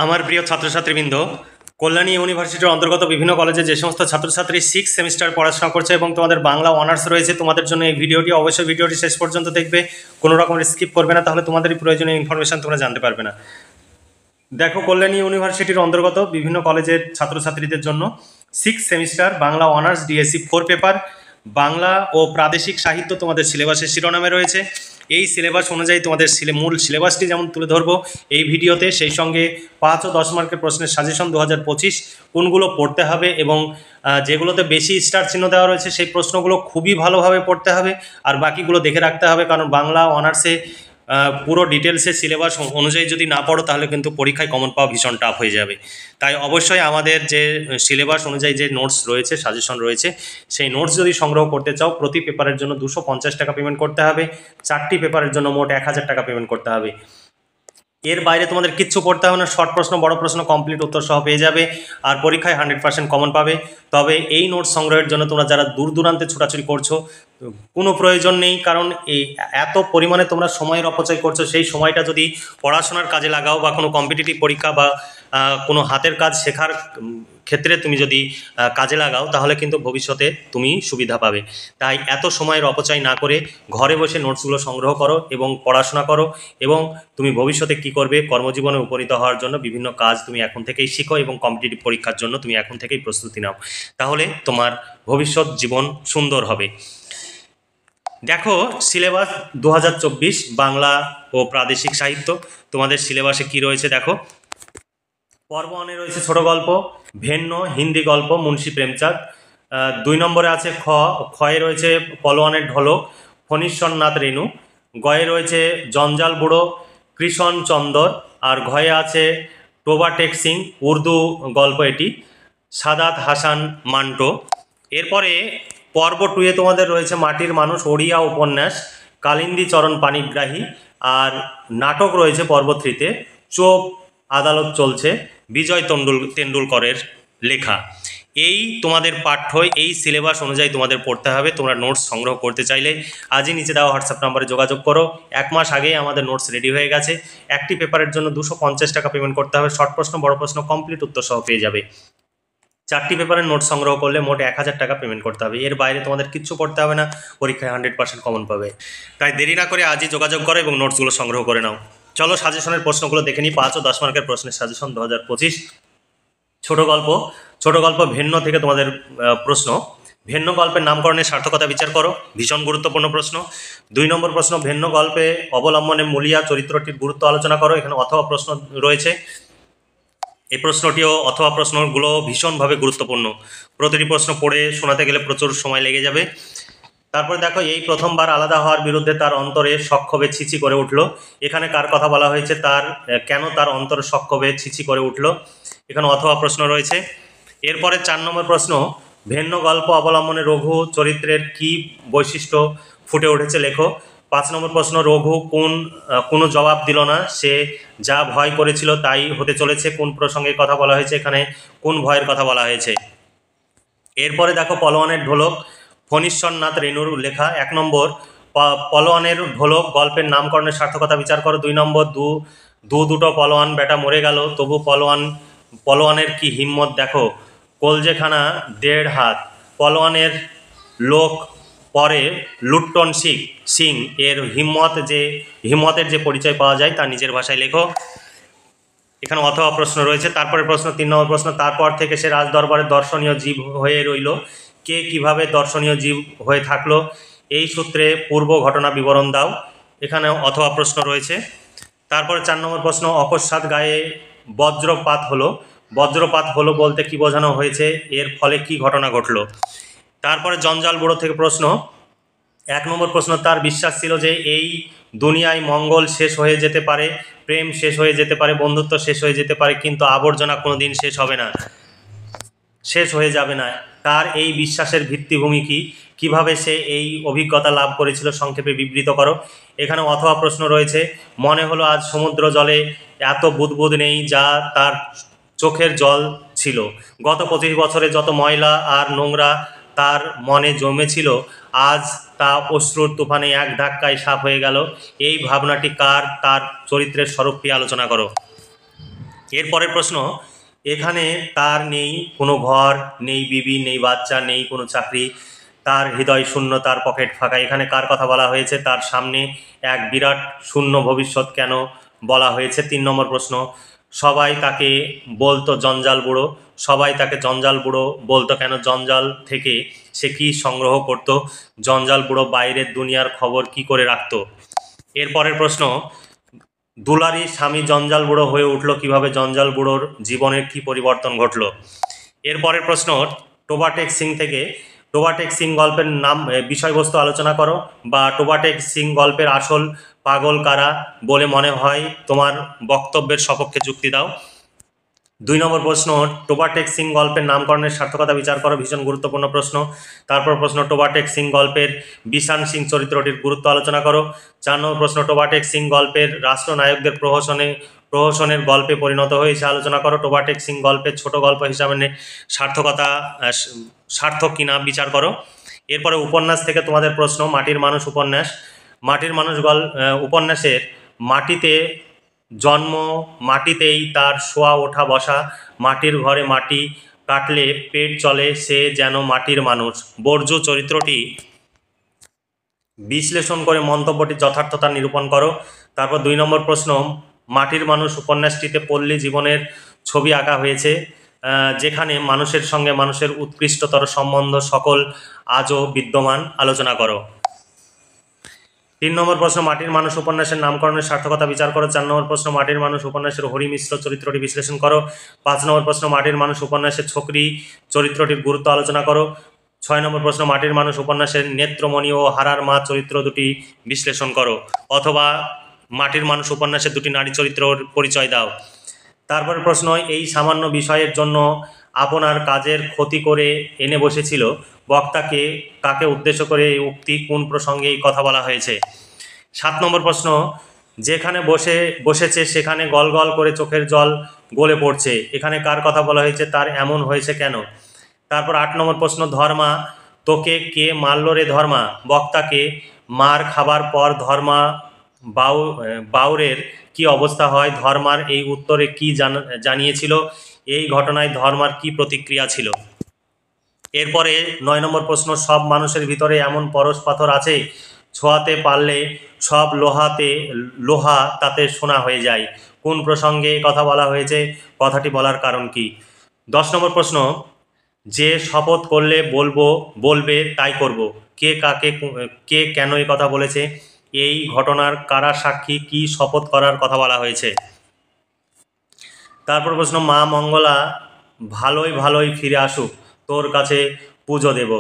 আমার প্রিয় ছাত্রছাত্রীবৃন্দ, কল্যাণী ইউনিভার্সিটির অন্তর্গত বিভিন্ন কলেজে যে সমস্ত ছাত্রছাত্রী 6 সেমিস্টার পড়াশোনা করছে এবং তোমাদের বাংলা অনার্স রয়েছে, তোমাদের জন্য এই ভিডিওটি অবশ্যই ভিডিওটি শেষ পর্যন্ত দেখবে, কোনো রকমের স্কিপ করবে না, তাহলে তোমাদের প্রয়োজনীয় ইনফরমেশন তোমরা জানতে পারবে না। দেখো, কল্যাণী ইউনিভার্সিটির অন্তর্গত বিভিন্ন কলেজের ছাত্রছাত্রীদের জন্য 6 semester Bangla honours DSC 4 paper Bangla ও প্রাদেশিক সাহিত্য তোমাদের সিলেবাসের শিরোনামে রয়েছে। এই সিলেবাস অনুযায়ী তোমাদের মূল সিলেবাসটি যেমন তুলে ধরবো এই ভিডিওতে, সেই সঙ্গে 5 ও 10 মার্কের প্রশ্নের সাজেশন 2025 কোনগুলো পড়তে হবে এবং যেগুলোতে বেশি স্টার চিহ্ন দেওয়া রয়েছে সেই প্রশ্নগুলো খুবই ভালোভাবে পড়তে হবে, আর বাকিগুলো দেখে রাখতে হবে, কারণ বাংলা অনার্সে পুরো ডিটেলসে সিলেবাস অনুযায়ী যদি না পড়ো তাহলে কিন্তু পরীক্ষায় কমন পাওয়া ভীষণ টাফ হয়ে যাবে। তাই অবশ্যই আমাদের যে সিলেবাস অনুযায়ী যে নোটস রয়েছে, সাজেশন রয়েছে, সেই নোটস যদি সংগ্রহ করতে চাও প্রতি পেপারের জন্য 250 টাকা পেমেন্ট করতে হবে, 4টি পেপারের জন্য মোট 1000 টাকা পেমেন্ট করতে হবে। এর বাইরে তোমাদের কিচ্ছু পড়তে হবে না, শর্ট প্রশ্ন বড় প্রশ্ন কমপ্লিট উত্তর সহ পেয়ে যাবে, আর পরীক্ষায় 100% কমন পাবে। তবে এই নোটস সংগ্রহের জন্য তোমরা যারা দূর দূরান্তে ছোটাছুটি করছো কোনো প্রয়োজন নেই, কারণ এই এত পরিমাণে তোমরা সময়ের অপচয় করছো, সেই সময়টা যদি পড়াশোনার কাজে লাগাও বা কোনো কম্পিটিটিভ পরীক্ষা বা কোনো হাতের কাজ শেখার ক্ষেত্রে তুমি যদি কাজে লাগাও তাহলে কিন্তু ভবিষ্যতে তুমি সুবিধা পাবে। তাই এত সময়ের অপচয় না করে ঘরে বসে নোটসগুলো সংগ্রহ করো এবং পড়াশোনা করো, এবং তুমি ভবিষ্যতে কি করবে, কর্মজীবনে উপনীত হওয়ার জন্য বিভিন্ন কাজ তুমি এখন থেকেই শিখো এবং কম্পিটিটিভ পরীক্ষার জন্য তুমি এখন থেকেই প্রস্তুতি নাও, তাহলে তোমার ভবিষ্যৎ জীবন সুন্দর হবে। দেখো, সিলেবাস 2024 বাংলা ও প্রাদেশিক সাহিত্য তোমাদের সিলেবাসে কি রয়েছে দেখো। পর্ব 1-এ রয়েছে ছোট গল্প ভেন্ন হিন্দি গল্প মুন্সী প্রেমচাঁদ। 2 নম্বরে আছে খয়ে রয়েছে পলোয়ানের ঢোলক ফণীশ্বরনাথ রেণু। গয়ে রয়েছে জঞ্জাল বুড়ো কৃষণ চন্দর। আর ঘয়ে আছে টোবা টেক সিং, উর্দু গল্প এটি, সাদাত হাসান মান্টো। এরপরে পর্ব 2-এ তোমাদের রয়েছে মাটির মানুষ ওড়িয়া উপন্যাস কালিন্দী চরণ পানিগ্রাহী। আর নাটক রয়েছে পর্ব 3-তে চোপ আদালত চলছে, বিজয় তেন্ডুলকরের লেখা। এই তোমাদের পাঠ্য, এই সিলেবাস অনুযায়ী তোমাদের পড়তে হবে। তোমরা নোটস সংগ্রহ করতে চাইলে আজই নিচে দেওয়া হোয়াটসঅ্যাপ নাম্বারে যোগাযোগ করো। 1 মাস আগেই আমাদের নোটস রেডি হয়ে গেছে। একটি পেপারের জন্য 250 টাকা পেমেন্ট করতে হবে, শর্ট প্রশ্ন বড় প্রশ্ন কমপ্লিট উত্তর সহ পেয়ে যাবে। 4টি পেপারের নোট সংগ্রহ করলে মোট 1000 টাকা পেমেন্ট করতে হবে। এর বাইরে তোমাদের কিচ্ছু করতে হবে না, পরীক্ষায় 100% কমন পাবে। তাই দেরি না করে আজই যোগাযোগ করো এবং নোটসগুলো সংগ্রহ করে নাও। চলো সাজেশনের প্রশ্নগুলো দেখে নিই। 5 ও 10 মার্কের প্রশ্নের সাজেশন 2025। ছোট গল্প ভিন্ন থেকে তোমাদের প্রশ্ন। ভিন্ন গল্পের নামকরণের সার্থকতা বিচার করো, ভীষণ গুরুত্বপূর্ণ প্রশ্ন। 2 নম্বর প্রশ্ন, ভিন্ন গল্পে অবলম্বনে মূলিয়া চরিত্রটির গুরুত্ব আলোচনা করো। এখানে অথবা প্রশ্ন রয়েছে, এই প্রশ্নটিও অথবা প্রশ্নগুলো ভীষণভাবে গুরুত্বপূর্ণ। প্রতিটি প্রশ্ন পড়ে শোনাতে গেলে প্রচুর সময় লেগে যাবে। তারপরে দেখো, এই প্রথমবার আলাদা হওয়ার বিরুদ্ধে তার অন্তরে সক্ষোভে ছিছি করে উঠল। এখানে কার কথা বলা হয়েছে, তার কেন তার অন্তরে সক্ষোভে ছিছি করে উঠল, এখানে অথবা প্রশ্ন রয়েছে। এরপরে 4 নম্বর প্রশ্ন, ভিন্ন গল্প অবলম্বনে রঘু চরিত্রের কি বৈশিষ্ট্য ফুটে উঠেছে লেখো। 5 নম্বর প্রশ্ন, রঘু কোনো জবাব দিল না, সে যা ভয় করেছিল তাই হতে চলেছে। কোন প্রসঙ্গের কথা বলা হয়েছে, এখানে কোন ভয়ের কথা বলা হয়েছে। এরপরে দেখো, পলোয়ানের ঢোলক ফণীশ্বরনাথ রেণুর লেখা। 1 নম্বর, পলোয়ানের ঢোলক গল্পের নামকরণের সার্থকতা বিচার করো। 2 নম্বর, দুটো পলোয়ান বেটা মরে গেল তবু পলোয়ানের কি হিম্মত দেখো, কলজেখানা 1.5 হাত। পলোয়ানের লোক পরে লুট্টন সিং এর হিম্মতের যে পরিচয় পাওয়া যায় তা নিজের ভাষায় লেখো। এখানে অথবা প্রশ্ন রয়েছে। তারপরে প্রশ্ন 3 নম্বর প্রশ্ন, তারপর থেকে সে রাজদরবারে দর্শনীয় জীব হয়ে রইল, কে কিভাবে দর্শনীয় জীব হয়ে থাকলো, এই সূত্রে পূর্ব ঘটনা বিবরণ দাও। এখানে অথবা প্রশ্ন রয়েছে। তারপরে 4 নম্বর প্রশ্ন, অকস্মাৎ গায়ে বজ্রপাত হলো বলতে কি বোঝানো হয়েছে, এর ফলে কি ঘটনা ঘটলো। তারপরে জঞ্জাল বুড়ো থেকে প্রশ্ন। 1 নম্বর প্রশ্ন, তার বিশ্বাস ছিল যে এই দুনিয়ায় মঙ্গল শেষ হয়ে যেতে পারে, প্রেম শেষ হয়ে যেতে পারে, বন্ধুত্ব শেষ হয়ে যেতে পারে, কিন্তু আবর্জনা কোনো দিন শেষ হয়ে যাবে না। তার এই বিশ্বাসের ভিত্তিভূমি কি, কিভাবে সে এই অভিজ্ঞতা লাভ করেছিল, সংক্ষেপে বিবৃত করো। এখানে অথবা প্রশ্ন রয়েছে। মনে হলো আজ সমুদ্র জলে এত বুদবুদ নেই যা তার চোখের জল ছিল। গত 25 বছরে যত ময়লা আর নোংরা তার মনে জমেছিল, আজ তা অশ্রুর তুফানে এক ধাক্কায় সাফ হয়ে গেল। এই ভাবনাটি কার, তার চরিত্রের স্বরূপটি আলোচনা করো। এরপরের প্রশ্ন, এখানে তার নেই কোনো ঘর, নেই বিবি, নেই বাচ্চা, নেই কোনো চাকরি, তার হৃদয় শূন্য, তার পকেট ফাঁকা। এখানে কার কথা বলা হয়েছে? তার সামনে এক বিরাট শূন্য ভবিষ্যৎ কেন বলা হয়েছে? 3 নম্বর প্রশ্ন, সবাই তাকে বলতো জঞ্জাল বুড়ো, সবাই তাকে জঞ্জাল বুড়ো বলতো কেন? জঞ্জাল থেকে সে কি সংগ্রহ করত? জঞ্জাল বুড়ো বাইরের দুনিয়ার খবর কি করে রাখতো? এরপরের প্রশ্ন, দুলারি স্বামী জঞ্জাল বুড়ো হয়ে উঠল কিভাবে? জঞ্জাল বুড়োর জীবনের কি পরিবর্তন ঘটলো? এরপরের প্রশ্ন, টোবাটেক সিং থেকে টোবাটেক সিং গল্পের নাম বিষয়বস্তু আলোচনা করো, বা টোবাটেক সিং গল্পের আসল পাগল কারা বলে মনে হয়? তোমার বক্তব্যের সপক্ষে যুক্তি দাও। 2 নম্বর প্রশ্ন, টোবাটেক সিং গল্পের নামকরণের সার্থকতা বিচার করো। ভীষণ গুরুত্বপূর্ণ প্রশ্ন। তারপর প্রশ্ন, টোবাটেক সিং গল্পের বিশান সিং চরিত্রটির গুরুত্ব আলোচনা করো। 4 নম্বর প্রশ্ন, টোবাটেক সিং গল্পের রাষ্ট্রনায়কদের প্রহসনের গল্পে পরিণত হয়েছে আলোচনা করো। টোবাটেক সিং গল্পের ছোট গল্প হিসাবে সার্থকতা সার্থক কিনা বিচার করো। এরপরে উপন্যাস থেকে তোমাদের প্রশ্ন, মাটির মানুষ উপন্যাস। মাটির মানুষ উপন্যাসের মাটিতে জন্ম, মাটিতেই তার শোয়া ওঠা বসা, মাটির ঘরে মাটি কাটলে পেট চলে, সে যেন মাটির মানুষ। বর্জু চরিত্রটি বিশ্লেষণ করে মন্তব্যটি যথার্থতা নিরূপণ করো। তারপর 2 নম্বর প্রশ্ন, মাটির মানুষ উপন্যাসটিতে পল্লী জীবনের ছবি আঁকা হয়েছে, যেখানে মানুষের সঙ্গে মানুষের উৎকৃষ্টতর সম্বন্ধ সকল আজও বিদ্যমান, আলোচনা করো। 3 নম্বর প্রশ্ন, মাটির মানুষ উপন্যাসের নামকরণের সার্থকতা বিচার করো। 4 নম্বর প্রশ্ন, মাটির মানুষ উপন্যাসের হরি মিশ্র চরিত্রটি বিশ্লেষণ করো। 5 নম্বর প্রশ্ন, মাটির মানুষ উপন্যাসের ছোকরি চরিত্রটির গুরুত্ব আলোচনা করো। 6 নম্বর প্রশ্ন, মাটির মানুষ উপন্যাসের নেত্রমণি ও হারার মা চরিত্র দুটি বিশ্লেষণ করো, অথবা মাটির মানুষ উপন্যাসের দুটি নারী চরিত্রর পরিচয় দাও। তারপর প্রশ্ন, এই সামান্য বিষয়ের জন্য আপনার কাজের ক্ষতি করে এনে বসেছিল, বক্তাকে কাকে উদ্দেশ্য করে এই উক্তি, কোন প্রসঙ্গে এই কথা বলা হয়েছে? 7 নম্বর প্রশ্ন, যেখানে বসেছে সেখানে গল গল করে চোখের জল গলে পড়ছে, এখানে কার কথা বলা হয়েছে? তার এমন হয়েছে কেন? তারপর 8 নম্বর প্রশ্ন, ধর্মা তোকে কে মারল রে ধর্মা? বক্তাকে মার খাবার পর ধর্মা বাউরের কি অবস্থা হয়? ধর্মার এই উত্তরে কি জানিয়েছিল? এই ঘটনায় ধর্মার কি প্রতিক্রিয়া ছিল? এরপরে 9 নম্বর প্রশ্ন, সব মানুষের ভিতরে এমন পরশ পাথর আছে, ছোঁয়াতে পারলে সব লোহা তাতে সোনা হয়ে যায়, কোন প্রসঙ্গে কথা বলা হয়েছে? কথাটি বলার কারণ কি? 10 নম্বর প্রশ্ন, যে শপথ করলে বলবে তাই করব, কে কেন এই কথা বলেছে? এই ঘটনার কারা সাক্ষী? কি শপথ করার কথা বলা হয়েছে? তারপর প্রশ্ন, মা মঙ্গলা ভালোই ফিরে আসুক, তোর কাছে পুজো দেব।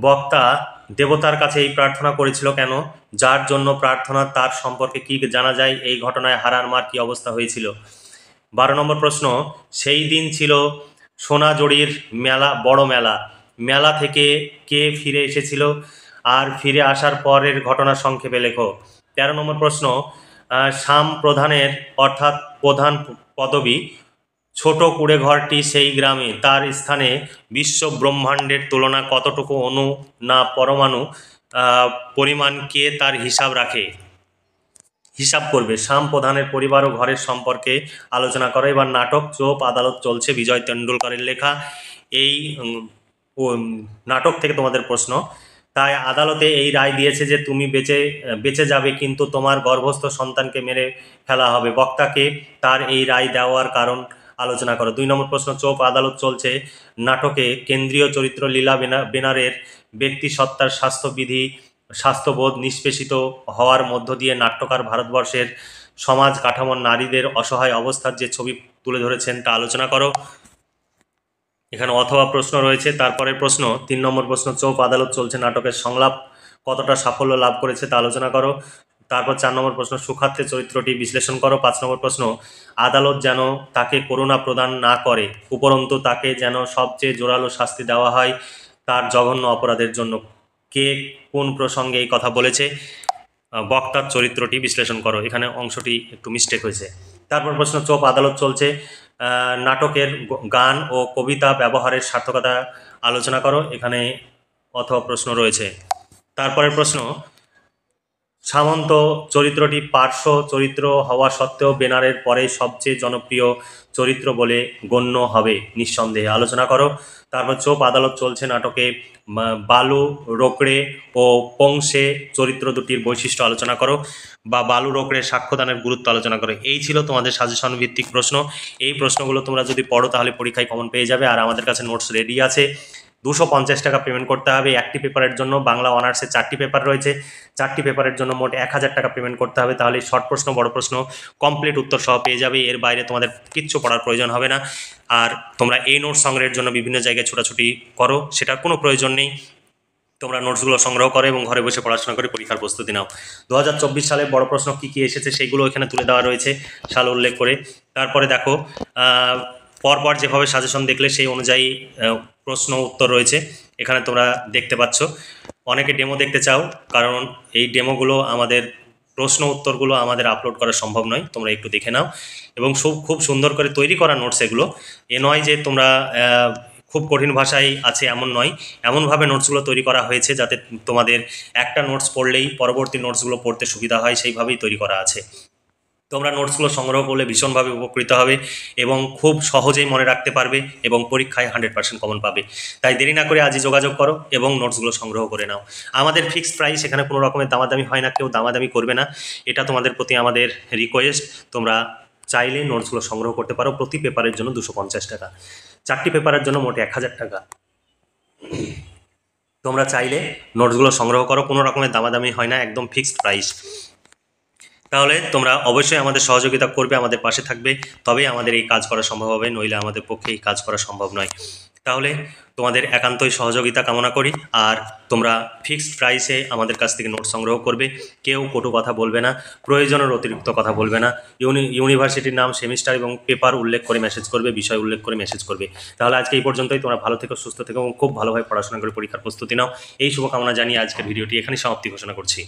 বক্তা দেবতার কাছে এই প্রার্থনা করেছিল কেন? যার জন্য প্রার্থনা তার সম্পর্কে কি জানা যায়? এই ঘটনায় হারার মার কি অবস্থা হয়েছিল? 12 নম্বর প্রশ্ন, সেই দিন ছিল সোনাঝুরির বড় মেলা থেকে কে ফিরে এসেছিল, আর ফিরে আসার পরের ঘটনা সংক্ষেপে লেখো। 13 নম্বর প্রশ্ন, শাম প্রধানের অর্থাৎ প্রধান পদবী ছোট কুড়ে ঘরটি সেই গ্রামে, তার স্থানে বিশ্ব ব্রহ্মাণ্ডের তুলনা কতটুকু অণু না পরমাণু পরিমাণ, কে তার হিসাব করবে? শাম প্রধানের পরিবার ও ঘরের সম্পর্কে আলোচনা করো। এবার নাটক চোপ আদালত চলছে, বিজয় তেন্ডুলকরের লেখা। এই নাটক থেকে তোমাদের প্রশ্ন, তাই আদালতে এই রায় দিয়েছে যে তুমি বেঁচে যাবে, কিন্তু তোমার গর্ভস্থ সন্তানকে মেরে ফেলা হবে। বক্তাকে তার এই রায় দেওয়ার কারণ আলোচনা করো। 2 নম্বর প্রশ্ন, চোপ আদালত চলছে নাটকে কেন্দ্রীয় চরিত্র লীলা বেনারের ব্যক্তি সত্তার স্বাস্থ্যবোধ নিষ্পেষিত হওয়ার মধ্য দিয়ে নাট্যকার ভারতবর্ষের সমাজ কাঠামোর নারীদের অসহায় অবস্থার যে ছবি তুলে ধরেছেন তা আলোচনা করো। এখানে অথবা প্রশ্ন রয়েছে। তারপরে প্রশ্ন 3 নম্বর প্রশ্ন, চোপ আদালত চলছে নাটকের সংলাপ কতটা সাফল্য লাভ করেছে তা আলোচনা করো। তারপর 4 নম্বর প্রশ্ন, সুখাত্মের চরিত্রটি বিশ্লেষণ করো। 5 নম্বর প্রশ্ন, আদালত যেন তাকে করুণা প্রদান না করে, উপরন্তু তাকে যেন সবচেয়ে জোরালো শাস্তি দেওয়া হয় তার জঘন্য অপরাধের জন্য, কে কোন প্রসঙ্গে এই কথা বলেছে? বক্তার চরিত্রটি বিশ্লেষণ করো। এখানে অংশটি একটু মিস্টেক হয়েছে। তারপর প্রশ্ন, চোপ আদালত চলছে নাটকের গান ও কবিতা ব্যবহারের সার্থকতা আলোচনা করো। এখানে অথবা প্রশ্ন রয়েছে। তারপরের প্রশ্ন, সামন্ত চরিত্রটি পার্শ্ব চরিত্র হওয়া সত্ত্বেও বেনারের পরে সবচেয়ে জনপ্রিয় চরিত্র বলে গণ্য হবে নিঃসন্দেহে। আলোচনা করো। তারপর চোপ আদালত চলছে নাটকে বালু রোকড়ে ও পংশে চরিত্র দুটির বৈশিষ্ট্য আলোচনা করো, বা বালু রোকড়ে সাক্ষ্যদানের গুরুত্ব আলোচনা করো। এই ছিল তোমাদের সাজেশন ভিত্তিক প্রশ্ন। এই প্রশ্নগুলো তোমরা যদি পড়ো তাহলে পরীক্ষায় কমন পেয়ে যাবে। আর আমাদের কাছে নোটস রেডি আছে। 250 টাকা পেমেন্ট করতে হবে একটি পেপারের জন্য। বাংলা অনার্সে 4টি পেপার রয়েছে, 4টি পেপারের জন্য মোট 1000 টাকা পেমেন্ট করতে হবে। তাহলে শর্ট প্রশ্ন বড় প্রশ্ন কমপ্লিট উত্তর সহ পেয়ে যাবে। এর বাইরে তোমাদের কিচ্ছু পড়ার প্রয়োজন হবে না। আর তোমরা এই নোটস সংগ্রহের জন্য বিভিন্ন জায়গায় ছোটাছুটি করো, সেটার কোনো প্রয়োজন নেই। তোমরা নোটসগুলো সংগ্রহ করো এবং ঘরে বসে পড়াশোনা করে পরীক্ষার প্রস্তুতি নাও। 2024 সালে বড় প্রশ্ন কী কী এসেছে সেইগুলো এখানে তুলে দেওয়া রয়েছে সাল উল্লেখ করে। তারপরে দেখো পরপর যেভাবে সাজেশন দেখলে সেই অনুযায়ী প্রশ্ন উত্তর রয়েছে এখানে তোমরা দেখতে পাচ্ছ। অনেকে ডেমো দেখতে চাও, কারণ এই ডেমোগুলো আমাদের প্রশ্ন উত্তরগুলো আমাদের আপলোড করা সম্ভব নয়। তোমরা একটু দেখে নাও এবং খুব সুন্দর করে তৈরি করা নোটস এগুলো। এ নয় যে তোমরা খুব কঠিন ভাষায় আছে এমন নয়, এমনভাবে নোটসগুলো তৈরি করা হয়েছে যাতে তোমাদের একটা নোটস পড়লেই পরবর্তী নোটসগুলো পড়তে সুবিধা হয়, সেইভাবেই তৈরি করা আছে। তোমরা নোটসগুলো সংগ্রহ করলে ভীষণভাবে উপকৃত হবে এবং খুব সহজেই মনে রাখতে পারবে এবং পরীক্ষায় 100% কমন পাবে। তাই দেরি না করে আজই যোগাযোগ করো এবং নোটসগুলো সংগ্রহ করে নাও। আমাদের ফিক্সড প্রাইস, এখানে কোনো রকমের দামাদামি হয় না, কেউ দামাদামি করবে না। এটা তোমাদের প্রতি আমাদের রিকোয়েস্ট। তোমরা চাইলে নোটসগুলো সংগ্রহ করতে পারো। প্রতি পেপারের জন্য 250 টাকা, 4টি পেপারের জন্য মোট 1000 টাকা। তোমরা চাইলে নোটসগুলো সংগ্রহ করো, কোনো রকমের দামাদামি হয় না, একদম ফিক্সড প্রাইস। তাহলে তোমরা অবশ্যই আমাদের সহযোগিতা করবে, আমাদের পাশে থাকবে, তবেই আমাদের এই কাজ করা সম্ভব হবে, নইলে আমাদের পক্ষে এই কাজ করা সম্ভব নয়। তাহলে তোমাদের একান্তই সহযোগিতা কামনা করি। আর তোমরা ফিক্সড প্রাইসে আমাদের কাছ থেকে নোট সংগ্রহ করবে। কেউ কটু কথা বলবে না, প্রয়োজনের অতিরিক্ত কথা বলবে না। ইউনিভার্সিটির নাম, সেমিস্টার এবং পেপার উল্লেখ করে মেসেজ করবে, বিষয় উল্লেখ করে মেসেজ করবে। তাহলে আজকে এই পর্যন্তই। তোমরা ভালো থেকো, সুস্থ থেকো এবং খুব ভালোভাবে পড়াশোনা করে পরীক্ষার প্রস্তুতি নাও। এই শুভকামনা জানিয়ে আজকের ভিডিওটি এখানেই সমাপ্তি ঘোষণা করছি।